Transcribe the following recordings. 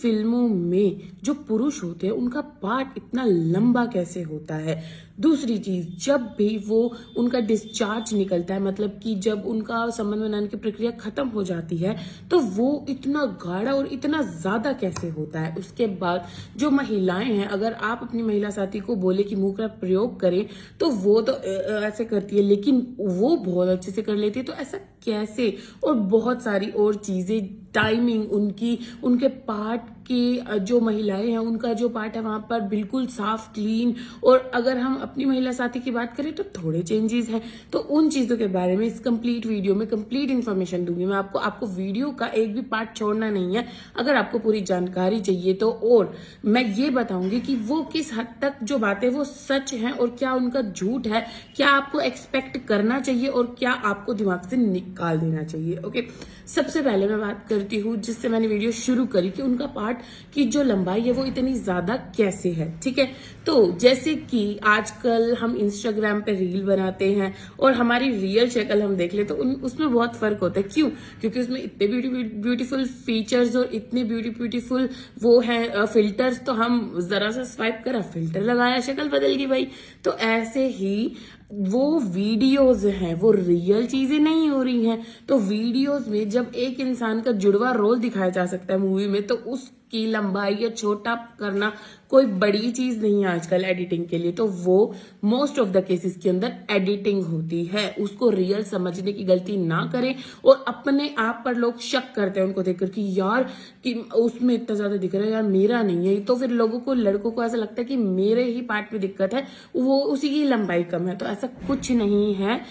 फिल्मों में जो पुरुष होते हैं उनका पार्ट इतना लंबा कैसे होता है। दूसरी चीज, जब भी वो उनका डिस्चार्ज निकलता है, मतलब कि जब उनका संबंध बनाने की प्रक्रिया खत्म हो जाती है, तो वो इतना गाढ़ा और इतना ज्यादा कैसे होता है। उसके बाद जो महिलाएं हैं, अगर आप अपनी महिला साथी को बोले कि मुंह का प्रयोग करें तो वो तो ऐसे करती है, लेकिन वो बहुत अच्छे से कर लेती है, तो ऐसा कैसे। और बहुत सारी और चीजें, टाइमिंग उनकी, उनके पार्ट की जो महिलाएं हैं उनका जो पार्ट है वहां पर बिल्कुल साफ क्लीन। और अगर हम अपनी महिला साथी की बात करें तो थोड़े चेंजेस हैं। तो उन चीजों के बारे में इस कंप्लीट वीडियो में कंप्लीट इन्फॉर्मेशन दूंगी मैं आपको वीडियो का एक भी पार्ट छोड़ना नहीं है अगर आपको पूरी जानकारी चाहिए तो। और मैं ये बताऊंगी कि वो किस हद तक जो बातें वो सच हैं और क्या उनका झूठ है, क्या आपको एक्सपेक्ट करना चाहिए और क्या आपको दिमाग से निकाल देना चाहिए। ओके, सबसे पहले मैं बात करती हूँ जिससे मैंने वीडियो शुरू करी कि उनका पार्ट की जो लंबाई है वो इतनी ज्यादा कैसे है। ठीक है, तो जैसे कि आजकल हम इंस्टाग्राम पे रील बनाते हैं और हमारी रियल शक्ल हम देख ले तो उसमें बहुत फर्क होता है। क्यों? क्योंकि उसमें इतने ब्यूटीफुल फीचर्स और इतने ब्यूटीफुल वो हैं फिल्टर्स, तो हम जरा सा स्वाइप करा, फिल्टर लगाया, शक्ल बदल गई भाई। तो ऐसे ही वो वीडियोज हैं, वो रियल चीजें नहीं हो रही हैं। तो वीडियोज में जब एक इंसान का जुड़वा रोल दिखाया जा सकता है मूवी में, तो उसकी लंबाई या छोटा करना कोई बड़ी चीज नहीं है आजकल एडिटिंग के लिए। तो वो मोस्ट ऑफ द केसेस के अंदर एडिटिंग होती है, उसको रियल समझने की गलती ना करें। और अपने आप पर लोग शक करते हैं उनको देखकर कि यार कि उसमें इतना ज्यादा दिख रहा है, यार मेरा नहीं है। तो फिर लोगों को, लड़कों को ऐसा लगता है कि मेरे ही पार्ट में दिक्कत है, वो उसी की लंबाई कम है। तो ऐसा कुछ नहीं है,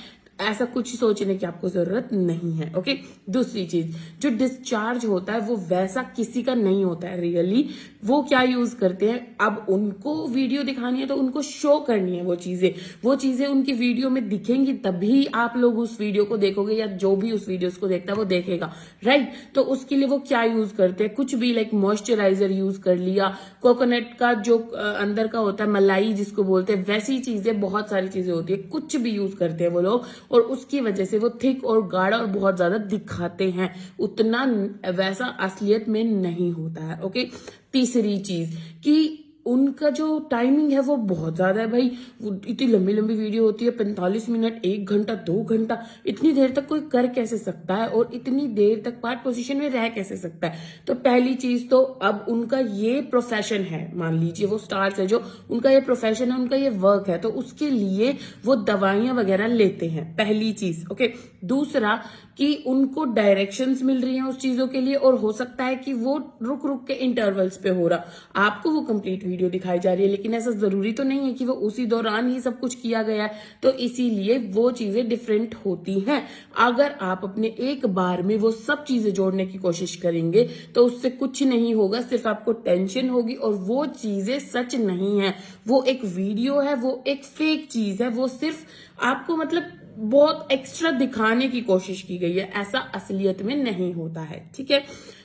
ऐसा कुछ सोचने की आपको जरूरत नहीं है। ओके, दूसरी चीज, जो डिस्चार्ज होता है वो वैसा किसी का नहीं होता है रियली। वो क्या यूज करते हैं, अब उनको वीडियो दिखानी है तो उनको शो करनी है वो चीजें उनकी वीडियो में दिखेंगी, तभी आप लोग उस वीडियो को देखोगे या जो भी उस वीडियो को देखता है वो देखेगा, राइट। तो उसके लिए वो क्या यूज करते हैं, कुछ भी, लाइक मॉइस्चराइजर यूज कर लिया, कोकोनट का जो अंदर का होता है मलाई जिसको बोलते हैं, वैसी चीजें, बहुत सारी चीजें होती है, कुछ भी यूज करते हैं वो लोग। और उसकी वजह से वो थिक और गाढ़ा और बहुत ज्यादा दिखाते हैं, उतना वैसा असलियत में नहीं होता है। ओके, तीसरी चीज कि उनका जो टाइमिंग है वो बहुत ज्यादा है भाई। वो इतनी लंबी लंबी वीडियो होती है, 45 मिनट, 1 घंटा, 2 घंटा, इतनी देर तक कोई कर कैसे सकता है और इतनी देर तक पार्ट पोजीशन में रह कैसे सकता है। तो पहली चीज तो, अब उनका ये प्रोफेशन है, मान लीजिए वो स्टार्स है, जो उनका ये प्रोफेशन है, उनका ये वर्क है, तो उसके लिए वो दवाइयां वगैरह लेते हैं, पहली चीज। ओके, दूसरा कि उनको डायरेक्शंस मिल रही हैं उस चीजों के लिए, और हो सकता है कि वो रुक रुक के इंटरवल्स पे हो रहा, आपको वो कंप्लीट वीडियो दिखाई जा रही है, लेकिन ऐसा जरूरी तो नहीं है कि वो उसी दौरान ही सब कुछ किया गया है। तो इसीलिए वो चीजें डिफरेंट होती हैं। अगर आप अपने एक बार में वो सब चीजें जोड़ने की कोशिश करेंगे तो उससे कुछ नहीं होगा, सिर्फ आपको टेंशन होगी। और वो चीजें सच नहीं है, वो एक वीडियो है, वो एक फेक चीज है, वो सिर्फ आपको मतलब बहुत एक्स्ट्रा दिखाने की कोशिश की गई है, ऐसा असलियत में नहीं होता है। ठीक है,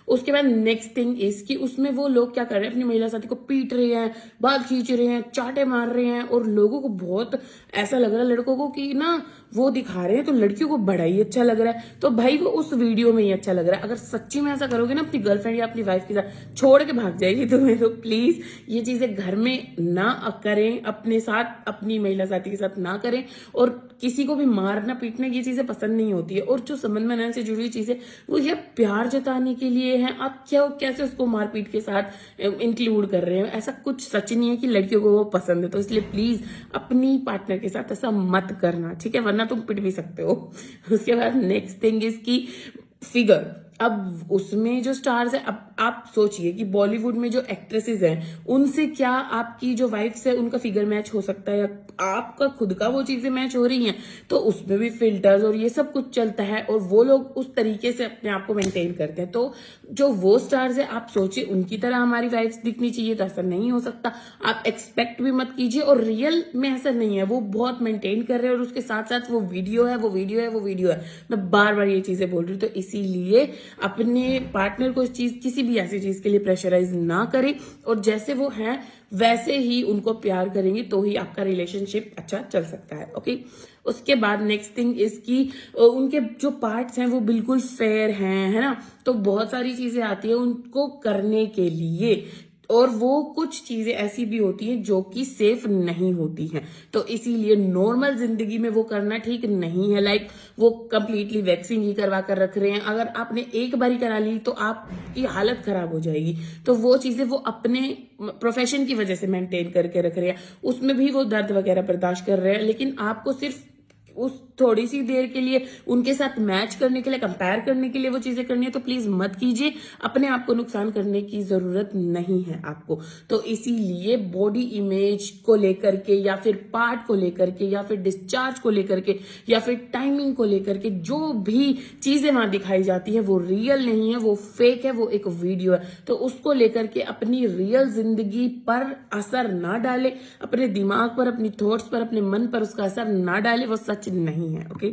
उसके बाद नेक्स्ट थिंग इज कि उसमें वो लोग क्या कर रहे हैं, अपनी महिला साथी को पीट रहे हैं, बाल खींच रहे हैं, चाटे मार रहे हैं, और लोगों को बहुत ऐसा लग रहा है, लड़कों को, कि ना वो दिखा रहे हैं तो लड़कियों को बड़ा ही अच्छा लग रहा है। तो भाई वो उस वीडियो में ही अच्छा लग रहा है। अगर सच्ची में ऐसा करोगे ना अपनी गर्लफ्रेंड या अपनी वाइफ के साथ, छोड़ के भाग जाएगी तुम्हें। तो प्लीज ये चीजें घर में ना करें, अपने साथ, अपनी महिला साथी के साथ ना करें। और किसी को भी मारना पीटना ये चीजें पसंद नहीं होती है। और जो संबंध बनाने से जुड़ी हुई चीजें, वो ये प्यार जताने के लिए है, आप क्या कैसे उसको मारपीट के साथ इंक्लूड कर रहे हैं। ऐसा कुछ सच नहीं है कि लड़कियों को वो पसंद है। तो इसलिए प्लीज अपनी पार्टनर के साथ ऐसा मत करना, ठीक है, वरना तुम पिट भी सकते हो। उसके बाद नेक्स्ट थिंग इज की फिगर। अब उसमें जो स्टार्स है, अब आप सोचिए कि बॉलीवुड में जो एक्ट्रेसेस हैं उनसे क्या आपकी जो वाइफ्स है उनका फिगर मैच हो सकता है, या आपका खुद का वो चीजें मैच हो रही हैं। तो उसमें भी फिल्टर्स और ये सब कुछ चलता है, और वो लोग उस तरीके से अपने आप को मेंटेन करते हैं। तो जो वो स्टार्स है, आप सोचिए उनकी तरह हमारी वाइफ्स दिखनी चाहिए, तो ऐसा नहीं हो सकता। आप एक्सपेक्ट भी मत कीजिए, और रियल में ऐसा नहीं है, वो बहुत मेंटेन कर रहे हैं, और उसके साथ साथ वो वीडियो है, वो वीडियो है, वो वीडियो है। मैं बार बार ये चीजें बोल रही हूँ। तो इसीलिए अपने पार्टनर को इस चीज किसी भी ऐसी चीज के लिए प्रेशराइज ना करें और जैसे वो हैं वैसे ही उनको प्यार करेंगे तो ही आपका रिलेशनशिप अच्छा चल सकता है। ओके, उसके बाद नेक्स्ट थिंग इसकी उनके जो पार्ट्स हैं वो बिल्कुल फेयर हैं, है ना। तो बहुत सारी चीजें आती है उनको करने के लिए और वो कुछ चीजें ऐसी भी होती हैं जो कि सेफ नहीं होती हैं, तो इसीलिए नॉर्मल जिंदगी में वो करना ठीक नहीं है। लाइक वो कंप्लीटली वैक्सिंग ही करवा कर रख रहे हैं, अगर आपने एक बारी करा ली तो आपकी हालत खराब हो जाएगी। तो वो चीजें वो अपने प्रोफेशन की वजह से मेंटेन करके रख रहे हैं, उसमें भी वो दर्द वगैरह बर्दाश्त कर रहे हैं, लेकिन आपको सिर्फ उस थोड़ी सी देर के लिए उनके साथ मैच करने के लिए, कंपेयर करने के लिए वो चीजें करनी है, तो प्लीज मत कीजिए। अपने आप को नुकसान करने की जरूरत नहीं है आपको। तो इसीलिए बॉडी इमेज को लेकर के या फिर पार्ट को लेकर के या फिर डिस्चार्ज को लेकर के या फिर टाइमिंग को लेकर के जो भी चीजें वहां दिखाई जाती है वो रियल नहीं है, वो फेक है, वो एक वीडियो है। तो उसको लेकर के अपनी रियल जिंदगी पर असर ना डाले, अपने दिमाग पर, अपनी थॉट्स पर, अपने मन पर उसका असर ना डाले, वो सच नहीं है। ओके।